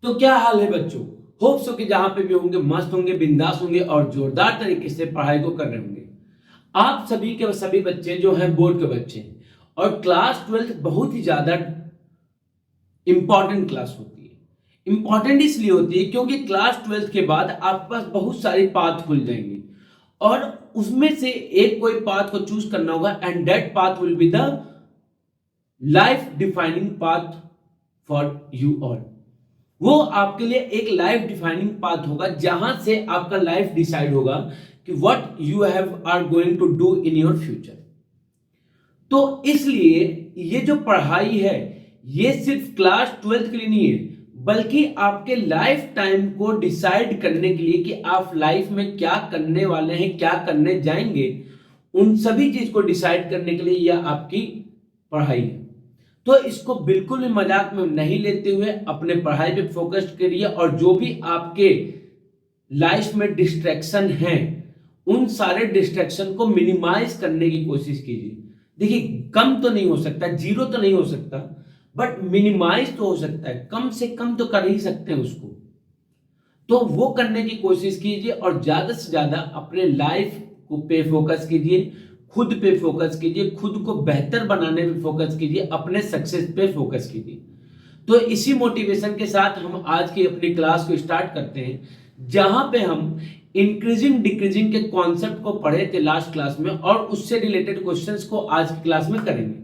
तो क्या हाल है बच्चों? होप सो कि जहां पे भी होंगे मस्त होंगे, बिंदास होंगे और जोरदार तरीके से पढ़ाई को कर रहे होंगे। आप सभी के सभी बच्चे जो हैं बोर्ड के बच्चे हैं और क्लास 12 बहुत ही ज्यादा इंपॉर्टेंट क्लास होती है। इंपॉर्टेंट इसलिए होती है क्योंकि क्लास 12 के बाद आपके पास बहुत सारी पाथ खुल जाएंगी और उसमें से एक कोई पाथ को चूज करना होगा and that path will be the life defining path for you all. वो आपके लिए एक लाइफ डिफाइनिंग पाथ होगा जहां से आपका लाइफ डिसाइड होगा कि what you have are going to do in your future. तो इसलिए ये जो पढ़ाई है ये सिर्फ क्लास 12 के लिए नहीं है, बल्कि आपके लाइफ टाइम को डिसाइड करने के लिए कि आप लाइफ में क्या करने वाले हैं, क्या करने जाएंगे, उन सभी चीज को डिसाइड करने के लिए यह आपकी पढ़ाई है। तो इसको बिल्कुल भी मजाक में नहीं लेते हुए अपने पढ़ाई पे फोकस करिए और जो भी आपके लाइफ में डिस्ट्रैक्शन हैं उन सारे डिस्ट्रैक्शन को मिनिमाइज करने की कोशिश कीजिए। देखिए, कम तो नहीं हो सकता, जीरो तो नहीं हो सकता, बट मिनिमाइज तो हो सकता है, कम से कम तो कर ही सकते हैं उसको। तो वो करने की कोशिश कीजिए और ज्यादा से ज्यादा अपने लाइफ को पे फोकस कीजिए, खुद पे फोकस कीजिए, खुद को बेहतर बनाने पे फोकस कीजिए, अपने सक्सेस पे फोकस कीजिए। तो इसी मोटिवेशन के साथ हम आज की अपनी क्लास को स्टार्ट करते हैं, जहां पे हम इंक्रीजिंग डिक्रीजिंग के कॉन्सेप्ट को पढ़े थे लास्ट क्लास में और उससे रिलेटेड क्वेश्चंस को आज की क्लास में करेंगे।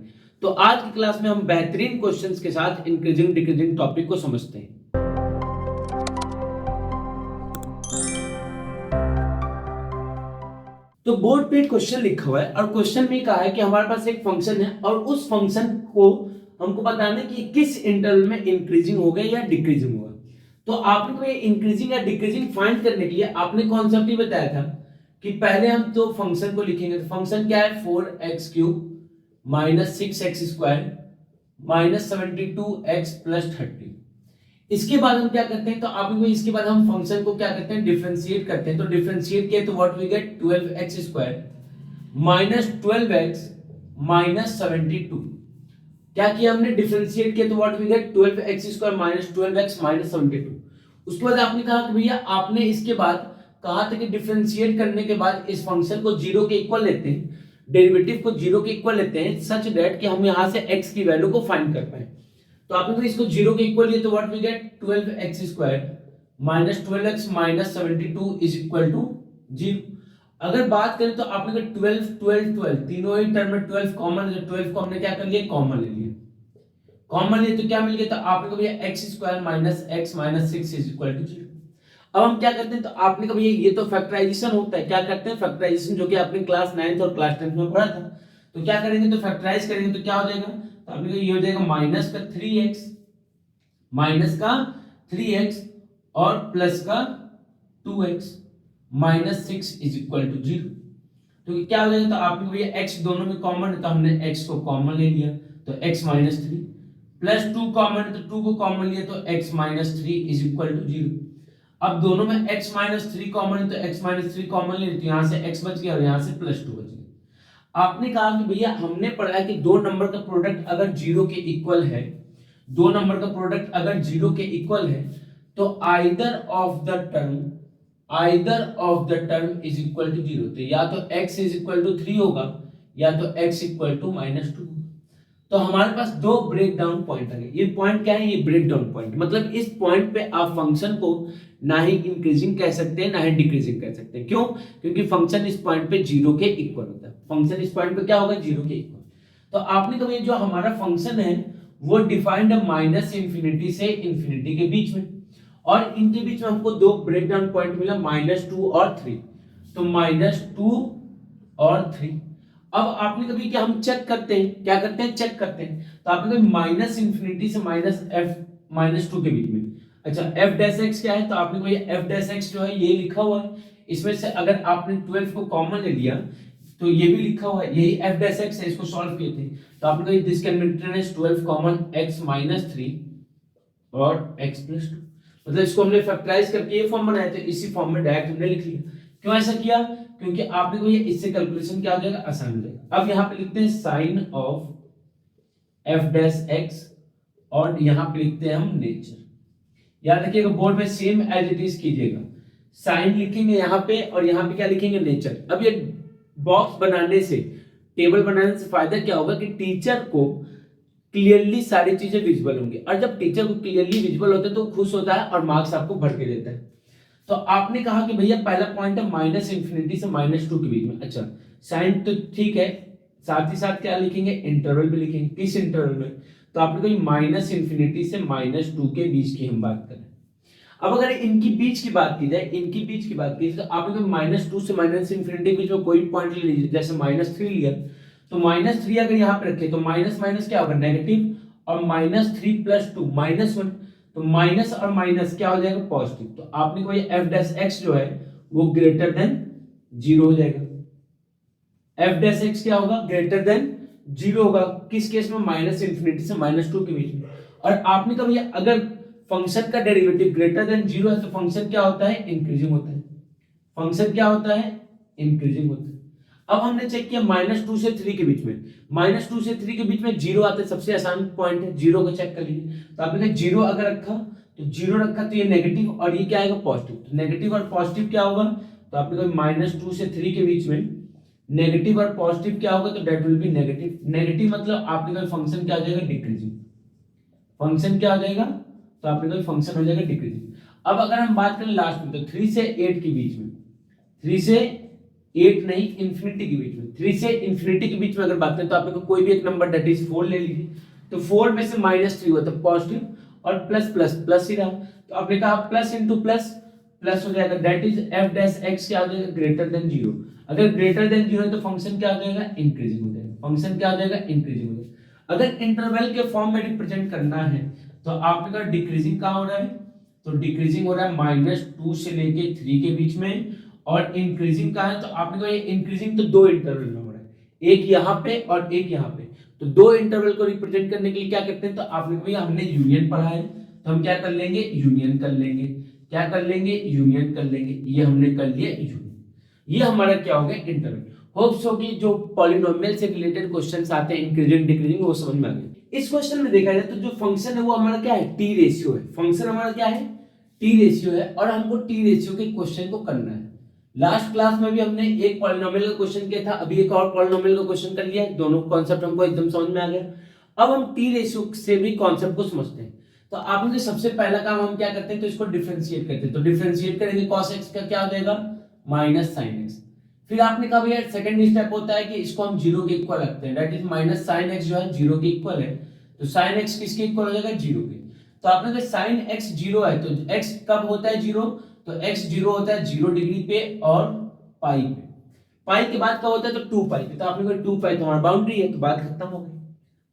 तो आज की क्लास में हम बेहतरीन क्वेश्चंस के साथ इंक्रीजिंग डिक्रीजिंग टॉपिक को समझते हैं। तो बोर्ड पे क्वेश्चन लिखा हुआ है और क्वेश्चन में कहा है कि हमारे पास एक फंक्शन है और उस फंक्शन को हमको बताना है कि किस इंटरवल में इंक्रीजिंग होगा या डिक्रीजिंग होगा। तो आपने को ये इंक्रीजिंग या डिक्रीजिंग फाइंड करने के लिए आपने कॉन्सेप्ट ही बताया था कि पहले हम तो फंक्शन को लिखेंगे। तो फंक्शन क्या है? 4x³ minus 6x² minus 72x plus 30। इसके बाद हम क्या करते हैं? तो आप इसके बाद हम फंक्शन को क्या करते हैं? डिफरेंशिएट करते हैं। तो डिफरेंशिएट किया तो what we get 12x² minus 12x minus 72। क्या किया हमने? डिफरेंशिएट किया तो what we get 12x² minus 12x minus 72। उसके बाद आपने कहा कि भैया आपने इसके बाद कहा था कि डिफरेंशिएट करने के बाद इस फंक्शन को जीरो के इक्वल लेते हैं, डेरिवेटिव को जीरो के इक्वल लेते हैं सच दैट कि हम यहां से x की वैल्यू को फाइंड कर पाए। तो आपने तो इसको जीरो के इक्वल लिया तो what we get 12x² minus 12x minus 72 is equal to 0। अगर बात करें तो आपने 12 12 12 तीनों ही टर्म में 12 कॉमन है, 12 को हमने क्या कर लिया? कॉमन ले लिया। कॉमन लिया तो क्या मिल गया? तो आपने को भैया x² minus x minus 6 is equal to 0। अब हम क्या करते हैं? तो आपने कभी ये तो फैक्टराइजेशन होता है। क्या करते हैं? फैक्टराइजेशन, जो कि आपने क्लास 9th और क्लास 10th में पढ़ा था। तो क्या करेंगे? तो फैक्टराइज करेंगे तो क्या हो जाएगा? तो आपने ये हो जाएगा माइनस का 3x माइनस का 3x और प्लस का 2x minus 6 is equal to 0। तो क्या हो जाएगा? तो आपने को ये x दोनों में कॉमन है तो हमने x को कॉमन ले लिया तो x माइनस 3 प्लस 2 कॉमन है तो 2 को कॉमन लिया तो x minus 3 is equal to 0। अब दोनों में x माइनस 3 कॉमन है तो x माइनस 3 कॉमन ले तो यहाँ से x बच गया और यहाँ से प्लस 2 बच गया। आपने कहा कि भैया हमने पढ़ा है कि दो नंबर का प्रोडक्ट अगर जीरो के इक्वल है, दो नंबर का प्रोडक्ट अगर जीरो के इक्वल है तो either of the term is equal to 0। तो या तो x इज इक्वल टू 3 होगा या तो x इक्वल टू माइनस 2। तो हमारे पास दो ब्रेक डाउन पॉइंट आ गए। ये पॉइंट क्या है? ये ब्रेक डाउन पॉइंट, मतलब इस पॉइंट पे आप फंक्शन को ना ही इंक्रीजिंग कह सकते हैं ना ही डिक्रीजिंग कह सकते हैं। क्यों? क्योंकि फंक्शन इस पॉइंट पे जीरो के इक्वल होता है। फंक्शन इस पॉइंट पे क्या होगा? जीरो के इक्वल। तो आपने कभी जो हमारा फंक्शन है वो डिफाइंड है माइनस इंफिनिटी से इंफिनिटी के बीच में, और इनके बीच में हमको दो ब्रेक डाउन पॉइंट मिला -2 और 3। तो -2 और 3। अब आपने कभी क्या हम चेक करते हैं, क्या करते हैं? चेक करते हैं। तो आपने कभी माइनस इंफिनिटी से -2 के बीच में, अच्छा f डैश x क्या है? तो आपने को ये f डैश x जो है ये लिखा हुआ है। इसमें से अगर आपने 12 को कॉमन ले लिया तो ये भी लिखा हुआ है, यही f डैश x है। इसको सॉल्व किए थे तो आपने को this can be written as 12 common x minus 3 और x प्लस 2। मतलब इसको हमने फैक्टराइज करके ये फॉर्म बनाया, तो इसी फॉर्म में डायरेक्ट हमने लिख लिया। क्यों ऐसा किया? क्योंकि आपने को ये इससे कैलकुलेशन क्या हो जाएगा? आसान हो जाएगा। अब यहाँ पे लिखते हैं sign of f dash x और यहाँ पे लिखते हैं हम नेचर। याद रखिएगा बोर्ड में सेम एज इट इज कीजिएगा, साइन लिखेंगे यहाँ पे और यहाँ पे क्या लिखेंगे नेचर। अब ये बॉक्स बनाने से, टेबल बनाने से फायदा क्या होगा कि टीचर को क्लियरली सारी चीजें विजिबल होंगी, और जब टीचर को क्लियरली विजिबल होते हैं तो खुश होता है और मार्क्स आपको भर के देता है। तो आपने कहा कि भैया पहला पॉइंट है माइनस इंफिनिटी से -2 के बीच में, अच्छा साइन तो ठीक है, साथ ही साथ क्या लिखेंगे, इंटरवल भी लिखेंगे। किस इंटरवल में, तो आपने कोई माइनस इंफिनिटी से -2 के बीच की हम बात करें। अब अगर इनकी बीच की बात की जाए, इनकी बीच की बात की जाए, तो आपने -2 से माइनस इंफिनिटी के बीच में कोई पॉइंट ले लीजिए, जैसे -3 लिया, तो -3 अगर यहाँ पे रखे तो माइनस माइनस क्या होगा, नेगेटिव, और -3 + 2 -1, तो माइनस और माइनस क्या हो जाएगा, पॉजिटिव। तो आपने कोई f डैश x जो है वो ग्रेटर देन 0 हो जाएगा। f डैश x क्या होगा, ग्रेटर देन 0 होगा, किस केस में, माइनस इंफिनिटी से -2 के बीच में। और आपने कहा भैया अगर फंक्शन का डेरिवेटिव ग्रेटर देन 0 है तो फंक्शन क्या होता है, इंक्रीजिंग होता है। फंक्शन क्या होता है, इंक्रीजिंग होता है। अब हमने चेक किया -2 से 3 के बीच में, -2 से 3 के बीच में 0 आता है, सबसे आसान पॉइंट है, 0 को चेक कर लीजिए। तो आपने कहा 0 अगर रखा तो 0 रखा तो ये नेगेटिव और ये क्या आएगा, पॉजिटिव। तो नेगेटिव और पॉजिटिव क्या होगा, तो आपने कहा -2 से 3 के बीच में नेगेटिव और पॉजिटिव क्या होगा, तो that will be negative. Negative मतलब आपने कहा फंक्शन क्या हो जाएगा, डिक्रीजिंग। फंक्शन क्या हो जाएगा, तो आपने कहा फंक्शन हो जाएगा डिक्रीजिंग। अब अगर हम बात करें लास्ट में, तो 3 से 8 के बीच में, 3 से 8 नहीं, इंफिनिटी के बीच में, 3 से इंफिनिटी के बीच में अगर बात करें तो आपने कोई भी एक नंबर दैट इज 4 ले लीजिए। तो 4 में से -3 हुआ तो पॉजिटिव, और प्लस प्लस प्लस ही रहा, तो आपने कहा प्लस इंटू प्लस प्लस हो जाएगा, that is f dash x क्या हो जाएगा, ग्रेटर देन 0। अगर ग्रेटर देन 0 है तो फंक्शन क्या हो जाएगा, इंक्रीजिंग हो जाएगा। फंक्शन क्या हो जाएगा, इंक्रीजिंग हो जाएगा। अगर इंटरवल के फॉर्म में रिप्रेजेंट करना है तो आपने कहा डिक्रीजिंग कहाँ हो रहा है, तो डिक्रीजिंग हो रहा है -2 से लेके 3 के बीच में, और इंक्रीजिंग कहाँ है, तो आपने कहा ये इंक्रीजिंग तो दो इंटरवल में हो रहा है, एक यहाँ पे और एक यहाँ पे। तो दो इंटरवल को रिप्रेजेंट करने के लिए क्या करते हैं, तो आपने भैया हमने यूनियन पढ़ा है तो हम क्या कर लेंगे, यूनियन कर लेंगे। क्या कर लेंगे, यूनियन कर लेंगे। ये हमने कर लिया यूनियन, ये हमारा क्या हो गया, इंटरवल। होप्स हो कि जो पॉलिनोमियल से रिलेटेड क्वेश्चंस आते हैं इंक्रीजिंग डिक्रीजिंग वो समझ में आ गए। इस क्वेश्चन में देखा जाए तो जो फंक्शन है वो हमारा क्या है, टी रेशियो है। फंक्शन हमारा क्या है, टी रेशियो है, और हमको टी रेशियो के क्वेश्चन को करना है। लास्ट क्लास में भी हमने एक पॉलिनोमियल का क्वेश्चन किया था, अभी एक और पॉलिनोमियल का क्वेश्चन कर लिया, दोनों कॉन्सेप्ट हमको एकदम समझ में आ गया। अब हम टी रेशियो से भी कॉन्सेप्ट को समझते हैं। तो आपने सबसे पहला काम हम क्या करते हैं, तो इसको डिफरेंशिएट करते हैं। तो डिफरेंशिएट करेंगे, cos x का क्या हो जाएगा, -sin x। फिर आपने कहा भैया सेकंड स्टेप होता है कि इसको हम 0 के इक्वल रखते हैं, दैट इज -sin x जो है 0 के इक्वल है। तो sin x किसके इक्वल हो जाएगा, 0 के। तो आपने कहा sin x 0 है, तो x कब होता है 0, तो x 0 होता है 0 डिग्री पे और पाई पे। पाई के बाद कब होता है, तो 2 पाई पे। तो आपने कहा 2 पाई तो हमारा बाउंड्री है, तो बात खत्म हो गई।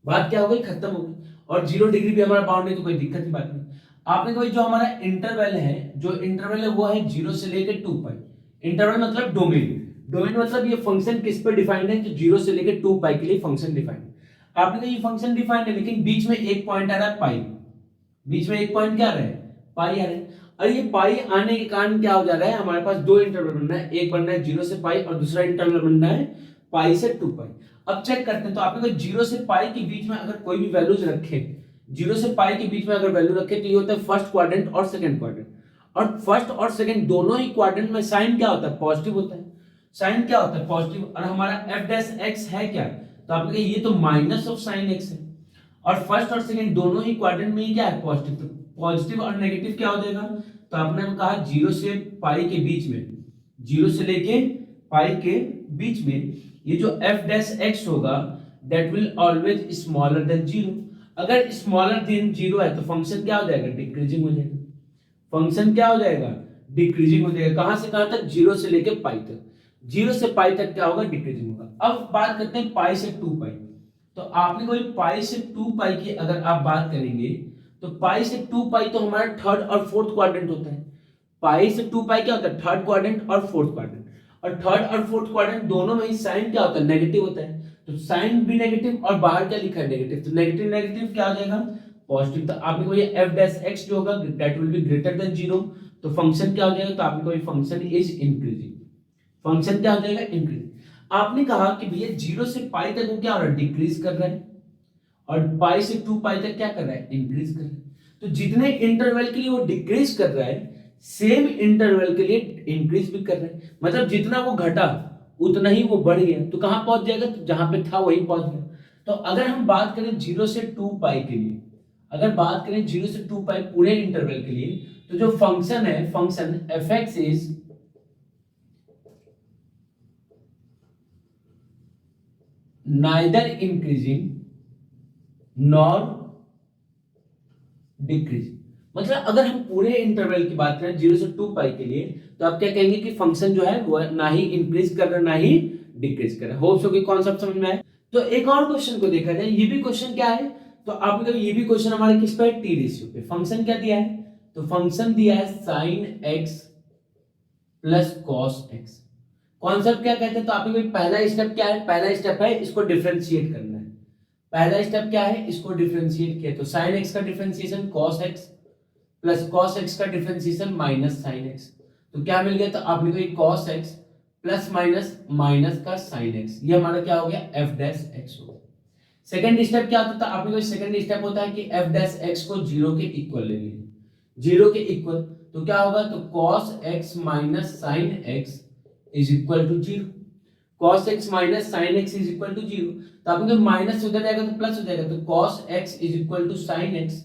बात क्या हो गई, खत्म हो गई। और 0 डिग्री भी हमारा बाउंड्री, तो कोई दिक्कत की बात नहीं। आपने कहा जो हमारा इंटरवल है, जो इंटरवल है वो है 0 से लेकर 2 पाई। इंटरवल मतलब डोमेन, डोमेन मतलब ये फंक्शन किस पे डिफाइंड है, तो 0 से लेकर 2 पाई के लिए फंक्शन डिफाइंड है। आपने कहा ये फंक्शन डिफाइंड है, लेकिन बीच में एक पॉइंट आ रहा है पाई, बीच में एक पॉइंट क्या आ रहा है, पाई आ रहा है। और ये पाई आने के कारण क्या हो जा रहा है, हमारे पास दो इंटरवल बनना है, एक बनना है 0 से पाई और दूसरा इंटरवल बनना है पाई से 2 पाई। अब चेक करते हैं, तो आपने 0 से पाई के बीच में अगर कोई भी वैल्यूज रखे, 0 से पाई के बीच में अगर वैल्यू रखे तो ये होता है फर्स्ट क्वाड्रेंट और सेकंड क्वाड्रेंट। और फर्स्ट और सेकंड दोनों ही क्वाड्रेंट में साइन क्या होता है, पॉजिटिव होता है। साइन क्या होता है, पॉजिटिव। और हमारा f डैश x है क्या, तो आपने कहा ये तो माइनस ऑफ साइन x है, और फर्स्ट और सेकंड दोनों ही क्वाड्रेंट में ही क्या है, पॉजिटिव। तो पॉजिटिव और नेगेटिव क्या हो जाएगा, तो आपने कहा 0 से पाई के बीच में, 0 से लेके पाई के बीच में ये जो f डैश x होगा that will always smaller than 0। अगर स्मॉलर देन 0 है तो फंक्शन क्या हो जाएगा, डिक्रीजिंग हो जाएगा। फंक्शन क्या हो जाएगा, डिक्रीजिंग हो जाएगा। कहां से कहां तक, 0 से लेके पाई तक। 0 से पाई तक क्या होगा, डिक्रीजिंग होगा। अब बात करते हैं पाई से 2 पाई। तो आपने कोई पाई से 2 पाई की अगर आप बात करेंगे तो पाई से 2 पाई तो हमारा थर्ड और फोर्थ क्वाड्रेंट होता है। पाई से 2 पाई क्या होता है, थर्ड क्वाड्रेंट और फोर्थ क्वाड्रेंट। और थर्ड और फोर्थ क्वाड्रेंट दोनों में ही साइन क्या होता है, नेगेटिव होता है। तो साइन भी नेगेटिव और बाहर क्या लिखा है, नेगेटिव। तो नेगेटिव नेगेटिव क्या हो जाएगा, पॉजिटिव। तो आपने को ये f डैश x जो होगा that will be greater than 0। तो फंक्शन क्या हो जाएगा, तो आपने को ये फंक्शन इज इंक्रीजिंग। फंक्शन क्या हो जाएगा, इंक्रीजिंग। आपने कहा कि भैया 0 से पाई तक वो क्या हो रहा है, डिक्रीज कर रहा है, और पाई से 2 पाई तक क्या कर रहा है, इंक्रीज कर रहा है। तो जितने इंटरवल के लिए वो डिक्रीज कर रहा है सेम इंटरवल के लिए इंक्रीज भी कर रहा है, मतलब जितना वो घटा उतना ही वो बढ़ गया, तो कहां पहुंच जाएगा, तो जहां पे था वहीं पहुंच गया। तो अगर हम बात करें 0 से 2 पाई के लिए, अगर बात करें 0 से 2 पाई पूरे इंटरवल के लिए, तो जो फंक्शन है, function F x is neither increasing nor decreasing. मतलब अगर हम पूरे इंटरवल की बात करें 0 से 2 पाई के लिए, तो आप क्या कहेंगे कि फंक्शन जो है वो ना ही इंक्रीज कर रहा ना ही डिक्रीज कर रहा है। होप सो कि कॉन्सेप्ट समझ में आए। तो एक और क्वेश्चन को देखा जाए, ये भी क्वेश्चन क्या है, तो आपने कभी ये भी क्वेश्चन हमारे किस पे, टी रेशियो पे। फंक्शन क्या दिया है, तो फंक्शन दिया है sin x plus cos x। Concept क्या कहते हैं, तो आपने कोई पहला स्टेप क्या है, पहला स्टेप है इसको डिफरेंशिएट करना है। पहला स्टेप क्या है, इसको डिफरेंशिएट किया, तो sin x का differentiation cos x plus cos x का डिफरेंशिएशन माइनस sin x। तो क्या मिल गया, तो आपने कोई cos x plus minus minus का sin x, ये हमारा क्या हो गया, f डैश x हो गया। सेकंड स्टेप क्या होता था, आपने कोई सेकंड स्टेप होता है कि f डैश x को 0 के इक्वल ले लीजिए, 0 के इक्वल, तो क्या होगा, तो cos x minus sin x is equal to 0। cos x minus sin x is equal to 0, तो आपने माइनस उधर जाएगा तो प्लस हो जाएगा, तो cos x is equal to sin x,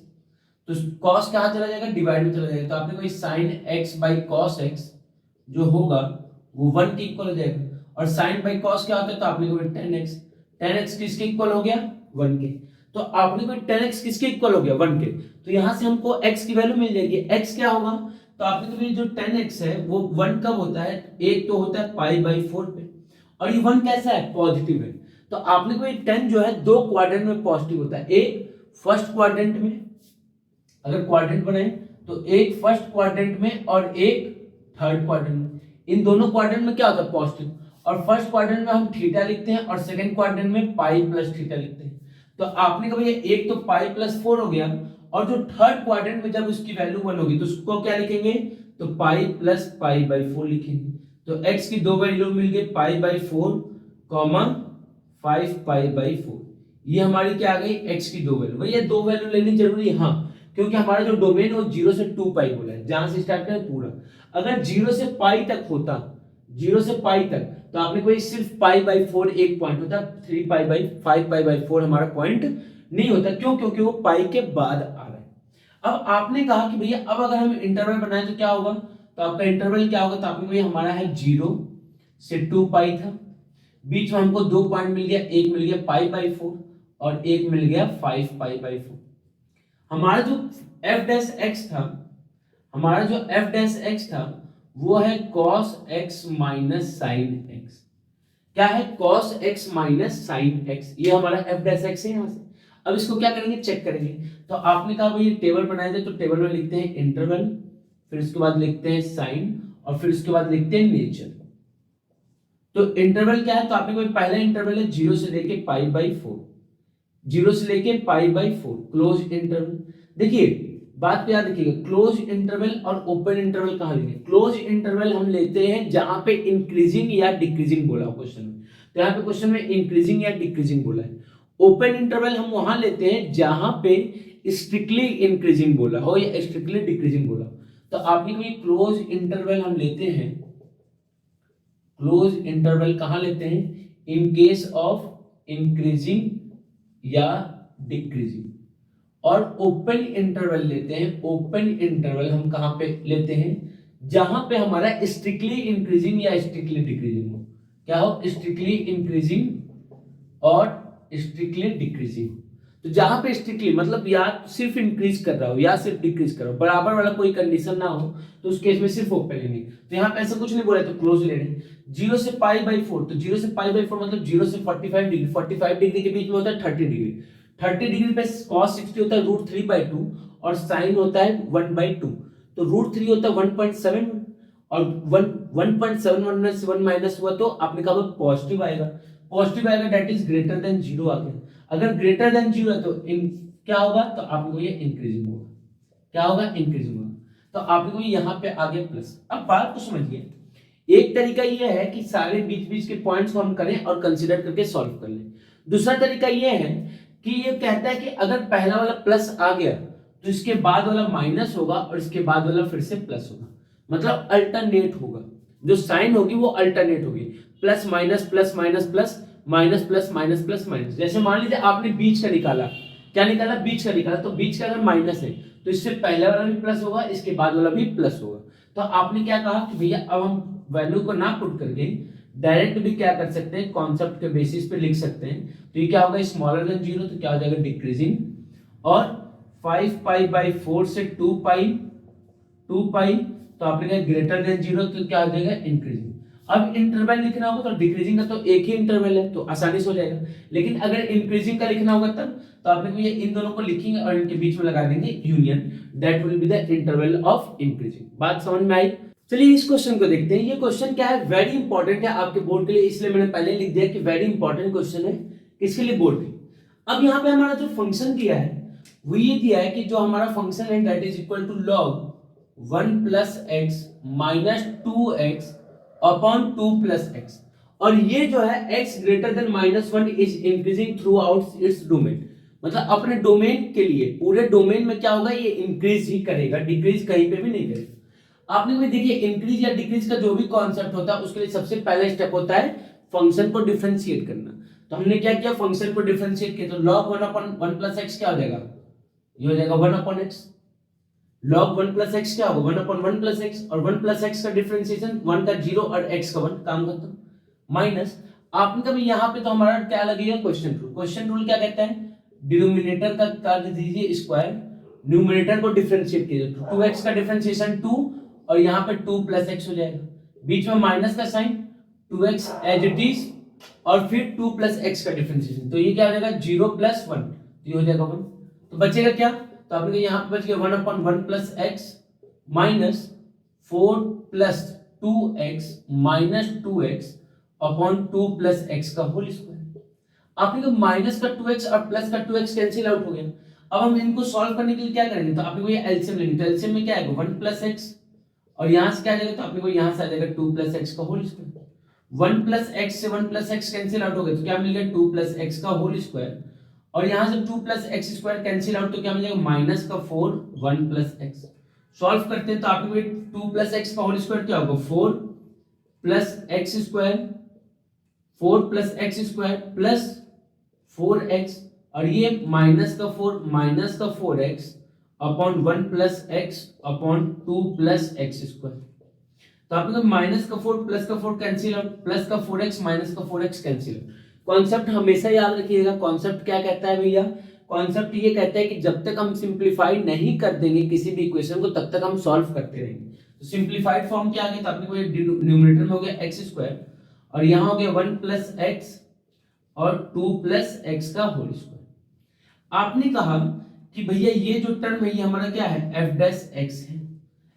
तो cos कहां चला जाएगा, डिवाइड में चला जाएगा, तो आपने कोई sin x by cos x जो होगा वो 1 के इक्वल हो जाएगा, और sin बाई cos क्या होता है, तो आपने कोई tan x, tan x किसके इक्वल हो गया, 1 के। तो आपने कोई tan x किसके इक्वल हो गया, 1 के, तो यहां से हमको x की वैल्यू मिल जाएगी। x क्या होगा, तो आपने कभी जो tan x है वो 1 कब होता है, एक तो होता है पाई बाई 4 पे, और ये 1 कैसा है, पॉजिटिव है। तो आपने कोई 10 जो है दो क्वाड्रेंट में पॉजिटिव होता है, एक फर्स्ट क्वाड्रेंट में, अगर क्वाड्रेंट बनाए तो एक फर्स्ट क्वाड्रेंट में और एक थर्ड क्वाड्रेंट में, इन दोनों क्वाड्रेंट में क्या होता है, पॉजिटिव, और फर्स्ट क्वाड्रेंट में हम थीटा लिखते हैं और सेकंड क्वाड्रेंट में पाई प्लस थीटा लिखते हैं। तो आपने कभी एक तो पाई प्लस 4 हो गया, और जो थर्ड क्वाड्रेंट में जब उसकी वैल्यू 1 होगी तो उसको क्या लिखेंगे, तो पाई प्लस पाई बाई 4 लिखेंगे। तो x की दो वैल्यू मिल गई, pi by 4 comma 5 pi by 4, ये हमारी क्या आ गई, x की दो वैल्यू। भैया दो वैल्यू लेनी जरूरी है, हाँ, क्योंकि हमारा जो डोमेन है वो 0 से 2 पाई बोला है, जहां से स्टार्ट करें पूरा। अगर 0 से पाई तक होता, 0 से पाई तक, तो आपने कोई सिर्फ पाई बाई 4 एक पॉइंट होता, 3 पाई बाई 5 पाई बाई 4 हमारा पॉइंट नहीं होता, क्यों, क्योंकि वो पाई के बाद आ रहा है। अब आपने कहा कि भैया अब अगर हम इंटरवल बनाए तो क्या होगा, तो आपका इंटरवल क्या होगा, तो आपने भैया हमारा है 0 से 2 पाई था, बीच में हमको दो पॉइंट मिल गया, एक मिल गया पाई बाई 4 और एक मिल गया 5 पाई बाई 4। हमारा जो f डैश x था, हमारा जो f डैश x था वो है cos x minus sin x। क्या है, cos x minus sin x, ये हमारा f डैश x है यहां से। अब इसको क्या करेंगे, चेक करेंगे। तो आपने कहा भाई टेबल बनाए थे, तो टेबल में लिखते हैं इंटरवल, फिर उसके बाद लिखते हैं साइन, और फिर उसके बाद लिखते हैं नेचर। तो इंटरवल क्या है, तो आपने कोई पहला इंटरवल है 0 से लेके पाई बाई 4, 0 से लेके पाई बाई 4 क्लोज इंटरवल। देखिए बात पे याद रखिएगा, क्लोज इंटरवल और ओपन इंटरवल कहां लेंगे, क्लोज इंटरवल हम लेते हैं जहां पे इंक्रीजिंग या डिक्रीजिंग बोला क्वेश्चन में, तो यहाँ पे क्वेश्चन में इंक्रीजिंग या डिक्रीजिंग बोला है। ओपन इंटरवल हम वहां लेते हैं जहां पे स्ट्रिक्टली इंक्रीजिंग बोला हो या स्ट्रिक्टली डिक्रीजिंग बोला। तो आपने कोई क्लोज इंटरवल हम लेते हैं, क्लोज इंटरवल कहां लेते हैं, इन केस ऑफ इंक्रीजिंग या डिक्रीजिंग। और ओपन इंटरवल लेते हैं, ओपन इंटरवल हम कहां पे लेते हैं, जहां पे हमारा स्ट्रिक्टली इंक्रीजिंग या स्ट्रिक्टली डिक्रीजिंग हो। क्या हो, स्ट्रिक्टली इंक्रीजिंग और स्ट्रिक्टली डिक्रीजिंग। तो जहां पे स्ट्रिक्टली मतलब या सिर्फ इंक्रीज कर रहा हो या सिर्फ डिक्रीज कर रहा हो, बराबर वाला कोई कंडीशन ना हो, तो उस केस में सिर्फ ओपन लेंगे। तो यहाँ पे ऐसा कुछ नहीं बोला है, तो क्लोज ले रहे हैं। 0 से पाई बाई 4, तो 0 से पाई बाई 4 मतलब 0 से 45 डिग्री, 45 डिग्री के बीच में होता है 30 डिग्री, 30 डिग्री पे cos 60 होता है √3/2 और sin होता है 1/2, तो √3 होता है 1.7 और 1.71 में से 1 माइनस हुआ तो आपने कहा पॉजिटिव आएगा, पॉजिटिव आएगा, दैट इज ग्रेटर देन 0 आ गया। अगर ग्रेटर देन 0 है तो क्या होगा, तो आपको ये इंक्रीजिंग होगा, क्या होगा, इंक्रीजिंग होगा। तो आपको यहाँ पे आ गया प्लस। अब बात को समझिए, एक तरीका ये है कि सारे बीच बीच के पॉइंट्स को हम करें और कंसीडर करके सॉल्व कर लें। दूसरा तरीका ये है कि ये कहता है कि अगर पहला वाला प्लस आ गया तो इसके बाद वाला माइनस होगा और इसके बाद वाला फिर से प्लस होगा, मतलब अल्टरनेट होगा, जो साइन होगी वो अल्टरनेट होगी, plus minus plus minus plus minus plus minus plus minus. जैसे मान लीजिए आपने बीच का निकाला, क्या निकाला, बीच का निकाला, तो बीच का अगर माइनस है तो इससे पहले वाला भी प्लस होगा, इसके बाद वाला भी प्लस होगा। तो आपने क्या कहा कि भैया अब हम वैल्यू को ना पुट करके डायरेक्ट भी क्या कर सकते हैं, कॉन्सेप्ट के बेसिस पे लिख सकते हैं। तो ये क्या होगा, स्मॉलर देन 0, तो क्या हो जाएगा डिक्रीजिंग, और 5π/4 से 2π तो आपने कहा ग्रेटर देन 0, तो क्या हो जाएगा इंक्रीजिंग। अब इंटरवल लिखना होगा तो डिक्रीजिंग का तो एक ही इंटरवल है तो आसानी से हो जाएगा, लेकिन अगर इंक्रीजिंग का लिखना होगा तब तो आपने को ये इन दोनों को लिखेंगे और इनके बीच में लगा देंगे union, that will be the interval of increasing. बात समझ में आई? चलिए इस क्वेश्चन को देखते हैं। ये क्वेश्चन क्या है, वेरी इंपॉर्टेंट है आपके बोर्ड के लिए, इसलिए मैंने पहले लिख दिया कि वेरी इंपॉर्टेंट क्वेश्चन है, किसके लिए, बोर्ड के। अब यहाँ पे हमारा जो फंक्शन दिया है वो ये दिया है कि जो हमारा फंक्शन है that is equal to log 1 + x - 2x upon 2 + x, और ये जो है x greater than -1 is increasing throughout its domain, मतलब अपने डोमेन के लिए पूरे डोमेन में क्या होगा, ये इंक्रीज ही करेगा, डिक्रीज कहीं पे भी नहीं करेगा। आपने कोई देखिए इंक्रीज या डिक्रीज का जो भी कॉन्सेप्ट होता है उसके लिए सबसे पहला स्टेप होता है फंक्शन को डिफरेंशिएट करना। तो हमने क्या किया, फंक्शन को डिफरेंशिएट किया, तो log 1/1 + x क्या हो जाएगा, ये हो जाएगा 1/x। log 1 + x क्या होगा, 1/1 + x, और 1 + x का डिफरेंशिएशन 1 का 0 और x का 1, काम खत्म, माइनस। आपने कभी यहाँ पे तो हमारा क्या लगेगा, क्वेश्चन रूल। क्वेश्चन रूल क्या कहता है, डिनोमिनेटर का कर दीजिए स्क्वायर, न्यूमरेटर को डिफरेंशिएट कीजिए, 2x का डिफरेंशिएशन 2 और यहाँ पे 2 + x हो जाएगा, बीच में माइनस का sign, 2x as it is, और फिर 2 + x का डिफरेंशिएशन, तो ये क्या हो जाएगा 0 + 1, ये हो जाएगा 1, तो बचेगा क्या, तो आपने यहाँ पे बच गया 1/1 + x minus 4 + 2x minus 2x upon 2 + x का होल स्क्वायर। आपने को माइनस का 2x और प्लस का 2x कैंसिल आउट हो गया। अब हम इनको सॉल्व करने के लिए क्या करेंगे, तो आपने को ये एलसीएम लेंगे, तो एलसीएम में क्या आएगा 1 + x, और यहाँ से क्या आ जाएगा, तो आपने को यहाँ से आ जाएगा 2 + x का होल स्क्वायर। 1 + x से 1 + x कैंसिल आउट हो गया, तो क्या मिल गया 2 + x का होल स्क्वायर, और यहां से 2 + x² कैंसिल आउट, तो क्या मिलेगा -4 1 + x। सॉल्व करते हैं तो आपको 2 + x का होल स्क्वायर क्या होगा 4 + x², 4 + x² प्लस 4x, और ये -4 - 4x upon 1 + x upon 2 + x²। तो आपको -4 + 4 कैंसिल आउट, प्लस का 4x -4x cancel out. Concept हमेशा याद रखिएगा, कॉन्सेप्ट क्या कहता है भैया, कॉन्सेप्ट ये कहता है कि जब तक हम सिंपलीफाई नहीं कर देंगे किसी भी इक्वेशन को तब तक हम सॉल्व करते रहेंगे। तो सिंपलीफाइड फॉर्म क्या आ गया, तो आपने को न्यूमरेटर में हो गया x² और यहाँ हो गया 1 + x और 2 + x का होल स्क्वायर। आपने कहा कि भैया ये जो टर्म है ये हमारा क्या है f' है,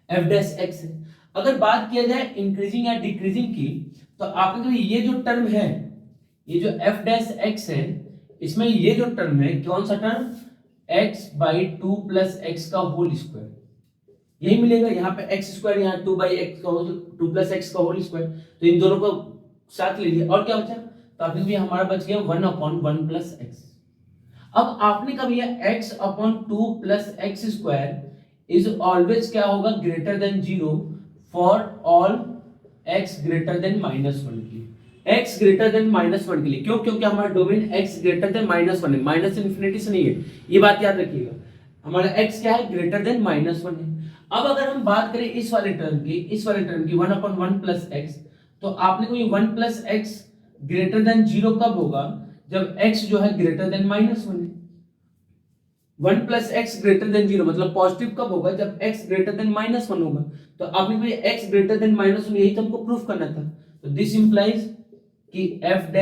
f' है। अगर बात किया जाए इंक्रीजिंग या डिक्रीजिंग की, तो आपने कहा ये जो टर्म है, ये जो f' है, इसमें ये जो टर्म है कौन सा टर्म, x/2 + x का होल स्क्वायर, यही मिलेगा। यहाँ पे x², यहाँ 2/x का 2 + x का होल स्क्वायर, तो इन दोनों को साथ लीजिए, और क्या बचा, तो आपने भी हमारा बच गया 1/1 + x। अब आपने कहा भैया x/2 + x² इज ऑलवेज क्या होगा greater than 0 for all x greater than -1 के लिए, x ग्रेटर देन -1 के लिए, क्यों, क्योंकि हमारा डोमेन x ग्रेटर देन -1 है, माइनस इन्फिनिटी से नहीं है, ये बात याद रखिएगा। हमारा x क्या है, ग्रेटर देन -1 है। अब अगर हम बात करें इस वाले टर्म की 1/1 + x, तो आपने को ये 1 + x ग्रेटर देन 0 कब होगा, जब x जो है ग्रेटर देन -1 है। 1 + x ग्रेटर देन 0 मतलब पॉजिटिव कब होगा, जब x ग्रेटर देन -1 होगा। तो आपने को ये x ग्रेटर देन -1 यही तो हमको प्रूफ करना था। तो दिस इंप्लाइज कि f'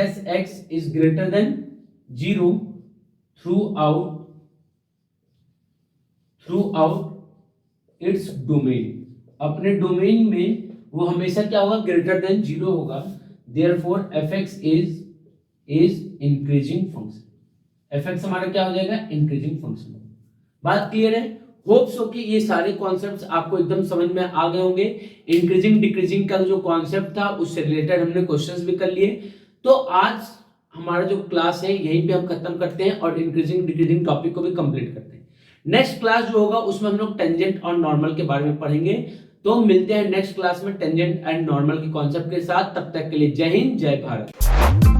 is greater than 0 through out its domain, अपने डोमेन में वो हमेशा क्या होगा ग्रेटर देन 0 होगा। Therefore fx is increasing function, fx हमारा क्या हो जाएगा इंक्रीजिंग फंक्शन। बात क्लियर है? होप सो कि ये सारे कॉन्सेप्ट्स आपको एकदम समझ में आ गए होंगे। इंक्रीजिंग डिक्रीजिंग का जो कॉन्सेप्ट था उससे रिलेटेड हमने क्वेश्चंस भी कर लिए। तो आज हमारा जो क्लास है यहीं पे हम खत्म करते हैं और इंक्रीजिंग डिक्रीजिंग टॉपिक को भी कंप्लीट करते हैं। नेक्स्ट क्लास जो होगा उसमें हम लोग टेंजेंट और नॉर्मल के बारे में पढ़ेंगे। तो मिलते हैं नेक्स्ट क्लास में टेंजेंट एंड नॉर्मल के कॉन्सेप्ट के साथ। तब तक के लिए जय हिंद, जय भारत।